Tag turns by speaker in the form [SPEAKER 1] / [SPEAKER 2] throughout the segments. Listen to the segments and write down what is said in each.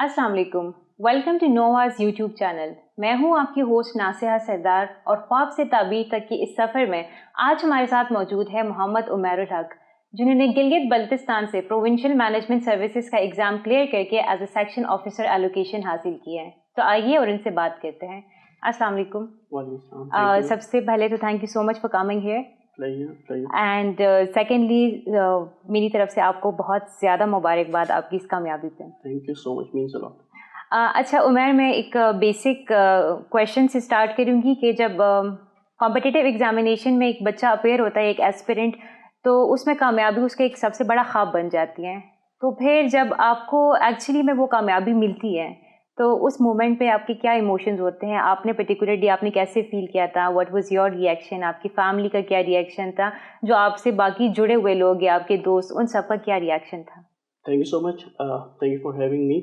[SPEAKER 1] अस्सलाम वालेकुम, welcome to नोवा's YouTube channel. मैं हूं आपकी होस्ट नासिहा सरदार और ख्वाब से ताबीर तक की इस सफ़र में आज हमारे साथ मौजूद है मोहम्मद उमैर हक, जिन्होंने गिलगित बल्तिस्तान से प्रोविंशियल मैनेजमेंट सर्विसेज का एग्ज़ाम क्लियर करके as a section officer allocation हासिल की है। तो आइए और इनसे बात करते हैं। अस्सलाम वालेकुम। सबसे पहले तो thank you so much for coming here and secondly मेरी तरफ से आपको बहुत ज़्यादा मुबारकबाद आपकी इस कामयाबी पे।
[SPEAKER 2] Thank you so much, means a lot.
[SPEAKER 1] अच्छा उमैर, मैं एक बेसिक क्वेश्चन से स्टार्ट करूँगी कि जब कॉम्पिटिटिव एग्जामिनेशन में एक बच्चा अपेयर होता है, एक एस्पिरेंट, तो उसमें कामयाबी उसका एक सबसे बड़ा ख्वाब बन जाती है। तो फिर जब आपको एक्चुअली में वो कामयाबी मिलती है तो उस मोमेंट पे आपके क्या इमोशंस होते हैं? आपने पर्टिकुलरली आपने कैसे फील किया था? What was your reaction? आपकी फैमिली का क्या रिएक्शन था? जो आपसे बाकी जुड़े हुए लोग या आपके दोस्त, उन सब का क्या रिएक्शन था?
[SPEAKER 2] Thank you so much. Thank you for having me.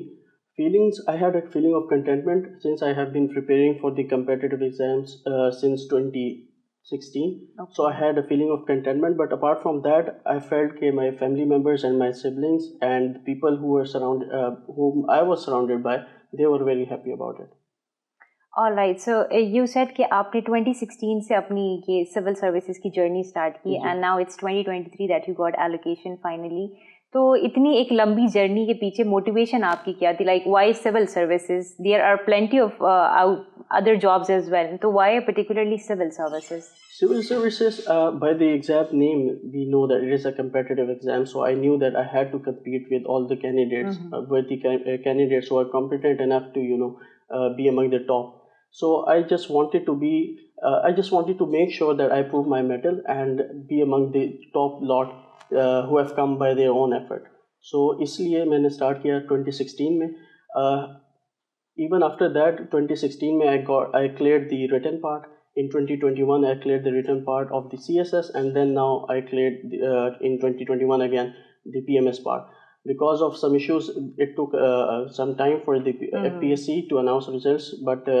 [SPEAKER 2] Feelings, I had a feeling of contentment since I have been preparing for the competitive exams since 2016. Okay. So I had a feeling of contentment, but apart from that, I felt that my family members and my siblings and the people who were whom I was surrounded by, they were very happy about it.
[SPEAKER 1] All right, so you said कि आपने 2016 से अपनी ये civil services की journey start की and now it's 2023 that you got allocation finally. तो इतनी एक लंबी जर्नी के पीछे मोटिवेशन आपकी क्या थी? Like why civil services? There are plenty of other jobs as well. तो why particularly civil services?
[SPEAKER 2] Civil services, by the exam name, we know that it is a competitive exam. So I knew that I had to compete with all the candidates, with the candidates who are competent enough to, be among the top. So I just wanted to make sure that I prove my mettle and be among the top lot who have come by their own effort. So इसलिए मैंने start किया 2016 में. Even after that, 2016 में I cleared the written part. In 2021 I cleared the written part of the CSS, and then now I cleared in 2021 again the PMS part. Because of some issues, it took some time for the Fpsc to announce results, but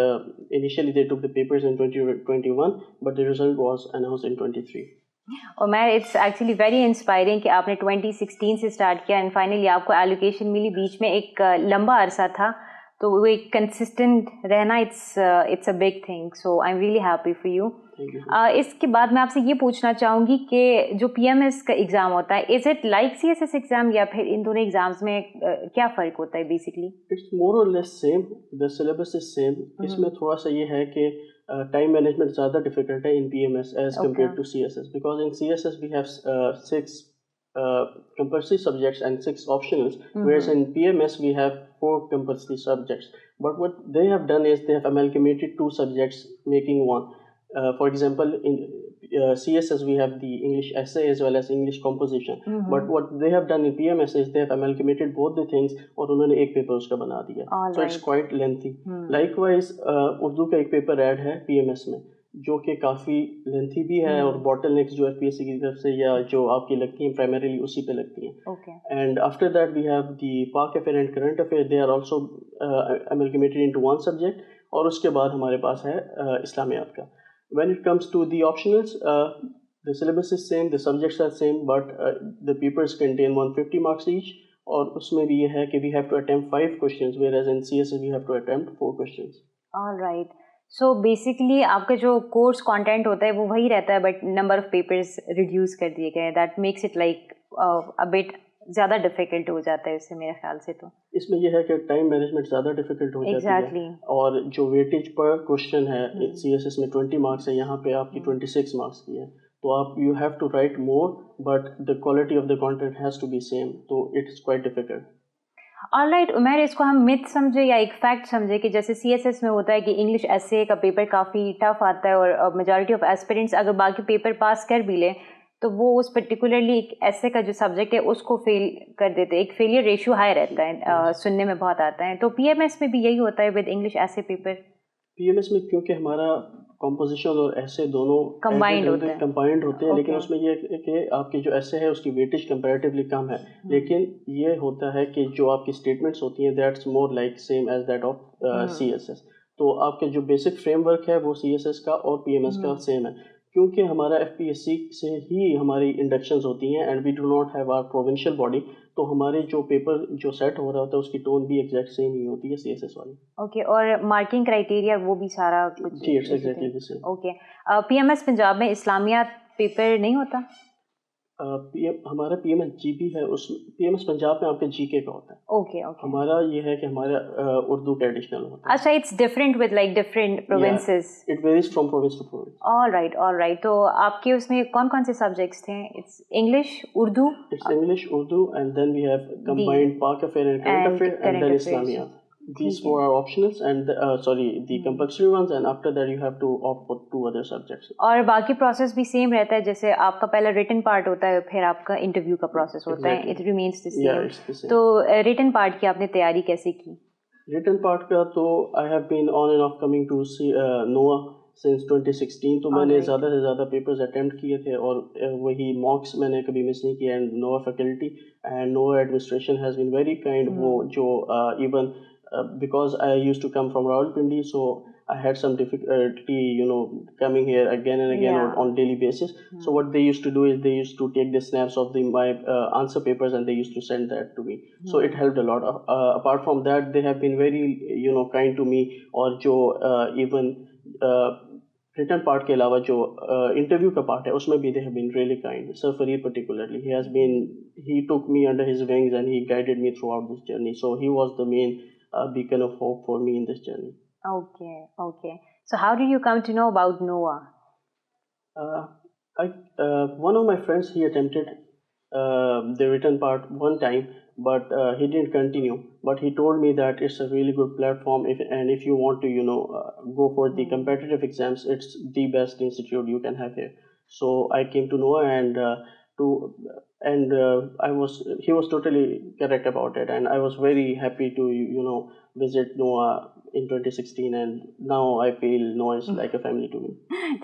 [SPEAKER 2] initially they took the papers in 2021, but the result was announced in 23.
[SPEAKER 1] Umair, it's actually very inspiring कि आपने 2016 से start किया and finally आपको allocation मिली। बीच में एक लंबा अरसा था, तो वो एक कंसिस्टेंट रहना it's a big thing, so I am really happy for you. इसके बाद मैं आपसे ये पूछना चाहूँगी कि जो PMS का एग्ज़ाम होता है, is it like CSS exam या फिर इन दोनों एग्ज़ाम्स में क्या फ़र्क होता है बेसिकली?
[SPEAKER 2] इट्स मोर और less same, the syllabus is same. इसमें थोड़ा सा ये है कि टाइम मैनेजमेंट ज़्यादा डिफिकल्ट है in PMS as compare to CSS, because in CSS we have 6 compulsory subjects and 6 optionals, whereas in PMS we have 4 compulsory subjects. But what they have done is they have amalgamated 2 subjects making one. For example, in CSS we have the English essay as well as English composition. But what they have done in PMS is they have amalgamated both the things और उन्होंने एक paper उसका बना दिया. So it's quite lengthy. Likewise, Urdu का एक paper add है PMS में, जो कि काफ़ी लेंथी भी है और बॉटल नेक्स जो Fpsc की तरफ से या जो आपकी लगती हैं प्राइमरीली उसी पे लगती हैं. And after that we have the Pak affair and current affair, they are also amalgamated into one subject. और उसके बाद हमारे पास है इस्लामियात का. When it comes to the optionals, the syllabus is same, the subjects are same, but the papers contain 150 marks each. और उसमें भी ये है कि we have to attempt 5 questions, whereas in CSS we have to attempt 4 questions.
[SPEAKER 1] Alright, so basically आपका जो course content होता है वो वही रहता है, but number of papers reduce कर दिए गए हैं. That makes it like a bit ज़्यादा डिफिकल्ट हो जाता है इससे मेरे ख्याल से. तो
[SPEAKER 2] इसमें यह है कि टाइम मैनेजमेंट ज़्यादा डिफिकल्ट हो जाती है. और जो वेटेज पर क्वेश्चन है CSS में 20 मार्क्स है, यहाँ पे आपकी 26 मार्क्स की है. तो आप you have to write more, but the quality of the content has to be same, तो it's quite difficult.
[SPEAKER 1] Alright Umair, इसको हम मिथ समझे या एक फैक्ट समझे कि जैसे CSS में होता है कि इंग्लिश एसे का पेपर काफ़ी टफ आता है और मेजॉरिटी ऑफ एस्पिरेंट्स अगर बाकी पेपर पास कर भी लें तो वो उस पर्टिकुलरली एक एसे का जो सब्जेक्ट है उसको फेल कर देते हैं. एक फेलियर रेशियो हाई रहता है, सुनने में बहुत आता है. तो PMS में भी यही होता है with English essay paper?
[SPEAKER 2] PMS में क्योंकि हमारा कॉम्पोजिशन और ऐसे दोनों
[SPEAKER 1] कंबाइंड
[SPEAKER 2] होते हैं, लेकिन उसमें ये है कि आपकी जो ऐसे है उसकी वेटेज कंपैरेटिवली कम है. लेकिन ये होता है कि जो आपकी स्टेटमेंट्स होती हैं that's more like same as that of CSS. तो आपके जो बेसिक फ्रेमवर्क है वो CSS का और PMS का सेम है. क्योंकि हमारा FPSC से ही हमारी इंडक्शंस होती हैं and we do not have our provincial body, तो हमारे जो पेपर जो सेट हो रहा होता है उसकी टोन भी एग्जैक्ट सेम ही होती है CSS वाली।
[SPEAKER 1] ओके, और मार्किंग क्राइटेरिया वो भी सारा कुछ?
[SPEAKER 2] जी, it's exactly the same.
[SPEAKER 1] Okay, PMS Punjab में इस्लामिया पेपर नहीं होता?
[SPEAKER 2] हमारा PMS GB है, उस PMS पंजाब में आपके GK का होता है।
[SPEAKER 1] Okay okay.
[SPEAKER 2] हमारा ये है कि हमारा उर्दू का एडिशनल होता है।
[SPEAKER 1] अच्छा, it's different with like different provinces?
[SPEAKER 2] It varies from province to province.
[SPEAKER 1] All right. तो आपके उसमें कौन कौन से सब्जेक्ट्स थे? It's English, Urdu?
[SPEAKER 2] It's English, Urdu, and then we have combined Pak affair and current affair, and then Islamiya. These four are optionals and the compulsory ones, and after that you have to opt for 2 other subjects.
[SPEAKER 1] और बाकी process भी same रहता है, जैसे आपका पहला written part होता है, फिर आपका इंटरव्यू का प्रोसेस होता है, इट रिमेन्स द सेम। तो रिटन पार्ट की आपने तैयारी कैसे की?
[SPEAKER 2] रिटन पार्ट का तो I have been on and off coming to NOA since 2016, तो मैंने ज़्यादा से ज़्यादा पेपर्स अटेम्प्ट किए थे और वही मॉक्स मैंने कभी मिस नहीं किया। And NOA faculty and NOA administration has been very kind. वो जो even because I used to come from Rawalpindi, so I had some difficulty, coming here again and again on daily basis. So what they used to do is they used to take the snaps of my answer papers and they used to send that to me. So it helped a lot. Apart from that, they have been very, kind to me. और जो even written part के अलावा जो interview का part है उसमें भी they have been really kind. Sir Farid particularly, he took me under his wings and he guided me throughout this journey. So he was the main beacon of hope for me in this journey.
[SPEAKER 1] Okay. So how did you come to know about NOA?
[SPEAKER 2] One of my friends, he attempted the written part one time, but he didn't continue. But he told me that it's a really good platform, if you want to, go for the competitive exams, it's the best institute you can have here. So I came to NOA and he was totally correct about it, and I was very happy to visit NOA in 2016, and now I feel NOA is like a family to me.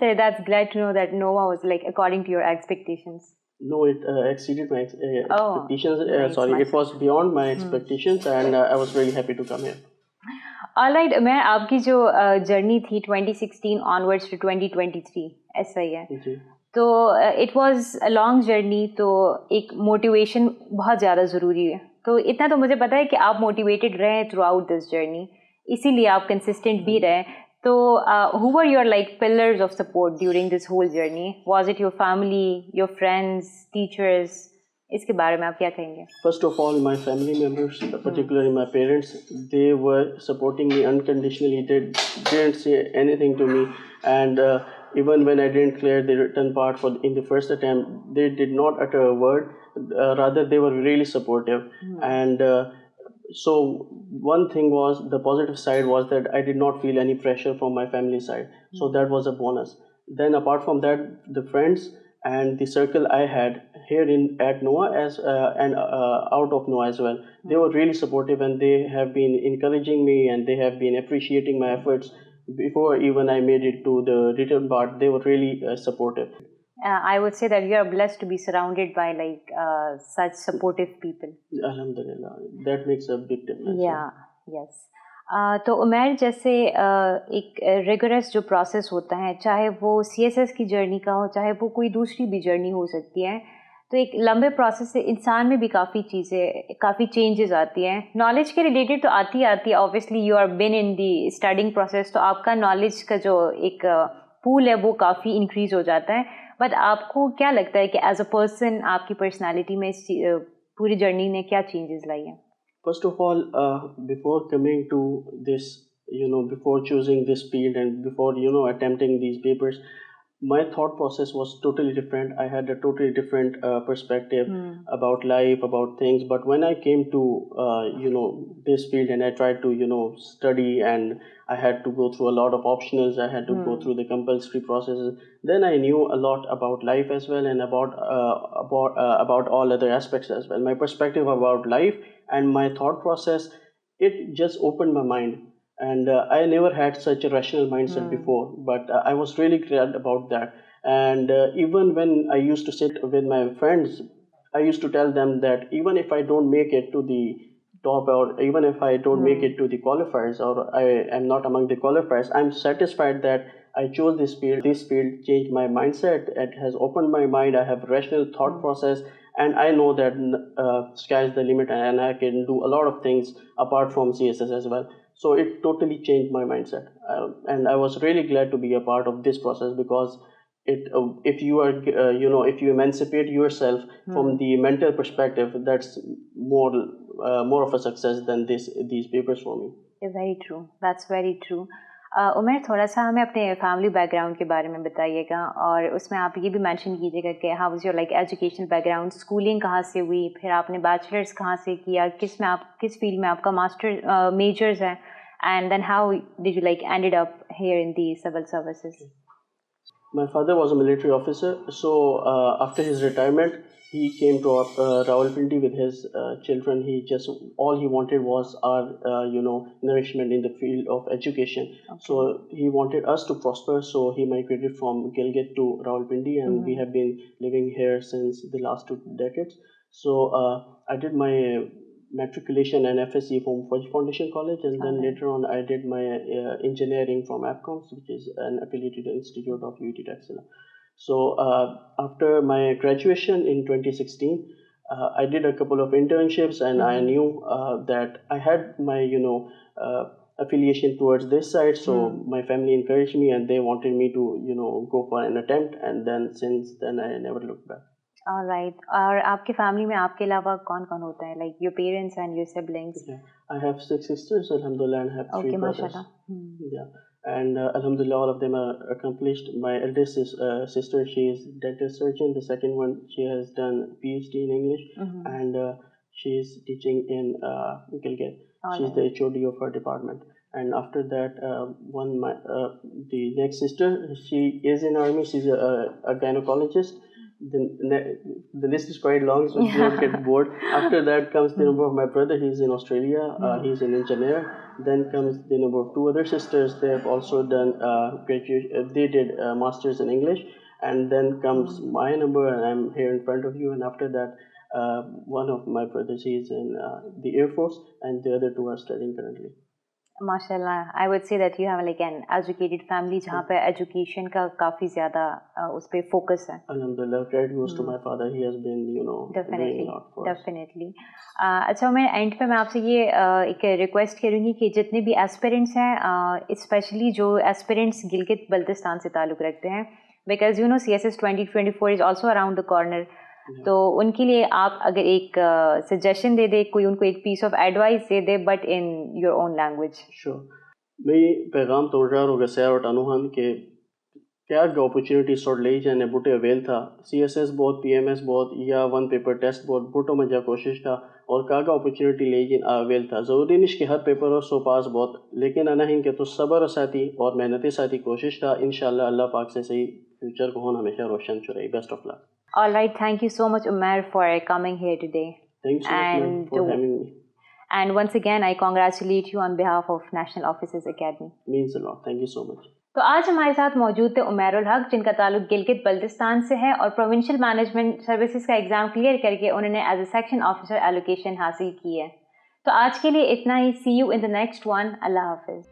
[SPEAKER 1] So that's glad to know that NOA was like according to your expectations.
[SPEAKER 2] No, it exceeded my expectations. It was beyond my expectations, and I was really happy to come here.
[SPEAKER 1] Alright, Umair, आपकी जो journey थी 2016 onwards to 2023, ऐसा ही है?
[SPEAKER 2] जी।
[SPEAKER 1] तो it was a long journey, तो एक motivation बहुत ज़्यादा ज़रूरी है। तो इतना तो मुझे पता है कि आप मोटिवेटेड रहे थ्रू आउट दिस जर्नी, इसीलिए आप कंसिस्टेंट भी रहे। तो who were your like pillars of support during this whole journey? Was it your family, your friends, teachers? इसके बारे में आप क्या कहेंगे?
[SPEAKER 2] First of all, my family members, particularly my parents, they were supporting me unconditionally. They didn't say anything to me, and even when I didn't clear the written part in the first attempt, they did not utter a word. Rather, they were really supportive. And so one thing was, the positive side was that I did not feel any pressure from my family side. So that was a bonus. Then apart from that, the friends and the circle I had here at NOA and out of NOA as well, they were really supportive, and they have been encouraging me, and they have been appreciating my efforts. Before even I made it to the written part, they were really supportive.
[SPEAKER 1] I would say that you are blessed to be surrounded by like such supportive people.
[SPEAKER 2] Alhamdulillah, that makes a big difference.
[SPEAKER 1] Yes. तो उमैर, जैसे एक rigorous जो process होता है, चाहे वो CSS की journey का हो, चाहे वो कोई दूसरी भी जर्नी हो सकती है, तो एक लंबे प्रोसेस से इंसान में भी काफ़ी चेंजेस आती हैं। नॉलेज के रिलेटेड तो आती है, obviously you are bin in the studying process, तो आपका नॉलेज का जो एक पूल है वो काफ़ी इंक्रीज हो जाता है। बट आपको क्या लगता है कि एज अ पर्सन आपकी पर्सनालिटी में इस पूरी जर्नी ने क्या चेंजेस लाई हैं?
[SPEAKER 2] First of all, before coming to this, before choosing this field and before, attempting these papers, my thought process was totally different. I had a totally different perspective about life, about things. But when I came to, this field and I tried to, study, and I had to go through a lot of optionals, I had to go through the compulsory processes, then I knew a lot about life as well, and about all other aspects as well. My perspective about life and my thought process, it just opened my mind. And I never had such a rational mindset before, but I was really glad about that. And even when I used to sit with my friends, I used to tell them that even if I don't make it to the top, or even if I don't make it to the qualifiers, or I am not among the qualifiers, I'm satisfied that I chose this field. This field changed my mindset. It has opened my mind. I have rational thought process, and I know that sky is the limit, and I can do a lot of things apart from CSS as well. So it totally changed my mindset, and I was really glad to be a part of this process, because if you are if you emancipate yourself from the mental perspective, that's more of a success than these papers for me.
[SPEAKER 1] Very true. That's very true. Umar, थोड़ा सा हमें अपने family background के बारे में बताइएगा, और उसमें आप ये भी मेंशन कीजिएगा कि how was your like educational background, schooling कहाँ से हुई, फिर आपने बैचलर्स कहाँ से किया, किस फील्ड में आपका मास्टर मेजर्स है, and then how did you like ended up here in the civil services.
[SPEAKER 2] My father was a military officer, so after his retirement, he came to Rawalpindi with his children. All he wanted was our nourishment in the field of education. Okay. So he wanted us to prosper. So he migrated from Gilgit to Rawalpindi, and we have been living here since the last 2 decades. So I did my matriculation and Fpsc from Fudge Foundation College, and then later on I did my engineering from APCOMS, which is an affiliated institute of UT Texas. So after my graduation in 2016, I did a couple of internships, and I knew that I had my affiliation towards this side. So my family encouraged me, and they wanted me to go for an attempt, and then since then I never looked back.
[SPEAKER 1] All right. और आपके family में आपके अलावा कौन-कौन होता है, like your parents and your siblings?
[SPEAKER 2] Yeah. I have 6 sisters, alhamdulillah, and have 3 brothers. Yeah. And alhamdulillah, all of them are accomplished. My eldest sister, she is dental surgeon. The second one, she has done PhD in English, and she is teaching in Gilgit. She's the HOD of her department. And after that, the next sister, she is in army. She's a gynecologist. The list is quite long, so you don't get bored. After that comes the number of my brother. He's in Australia. He's an engineer. Then comes the number of 2 other sisters. They have also done graduation. They did masters in English. And then comes my number, and I'm here in front of you. And after that, one of my brothers, he's in the Air Force, and the other 2 are studying currently.
[SPEAKER 1] माशाल्लाह, I would say that you have like an educated family जहाँ पे education का काफ़ी ज़्यादा उस पे focus है.
[SPEAKER 2] Alhamdulillah, credit goes to my father. He has been, doing a lot for us.
[SPEAKER 1] Definitely. अच्छा, मैं end पे मैं आपसे ये एक request करूँगी कि जितने भी aspirants हैं, especially जो aspirants गिलगित बल्तिस्तान से ताल्लुक़ रखते हैं, because CSS 2024 is also around the corner. तो उनके लिए आप अगर एक सजेशन दे दे, कोई उनको एक पीस ऑफ एडवाइस दे दे, but in your own language.
[SPEAKER 2] Sure. मैं पैगाम तोड़ रहा हूँ गसैर और अनुहन के क्या अपॉर्चुनिटी सॉर्ट ले जाने बुटे अवेल था. CSS बहुत, PMS बहुत, या 1 पेपर टेस्ट बहुत बुटो मजा कोशिश था, और कागा अपॉर्चुनिटी ले जिन अवेल था. ज़रूरी नहीं कि हर पेपर हो 100 पास बहुत, लेकिन अना हिन के तो सब्र साथी और मेहनती साथी कोशिश था. इंशाल्लाह अल्लाह पाक से सही फ्यूचर को होना हमेशा रोशन चुराई. Best of luck.
[SPEAKER 1] All right, thank you so much, Umair, for coming here today.
[SPEAKER 2] Thanks so much for having me.
[SPEAKER 1] And once again, I congratulate you on behalf of National Officers Academy.
[SPEAKER 2] Means a lot. Thank you so much.
[SPEAKER 1] तो आज हमारे साथ मौजूद थे उमैर उल हक, जिनका ताल्लुक गिलगित बल्तिस्तान से है, और प्रोविंशियल मैनेजमेंट सर्विसेज का एग्जाम क्लियर करके उन्होंने as a section officer allocation हासिल की है. तो आज के लिए इतना ही. See you in the next one. Allah Hafiz.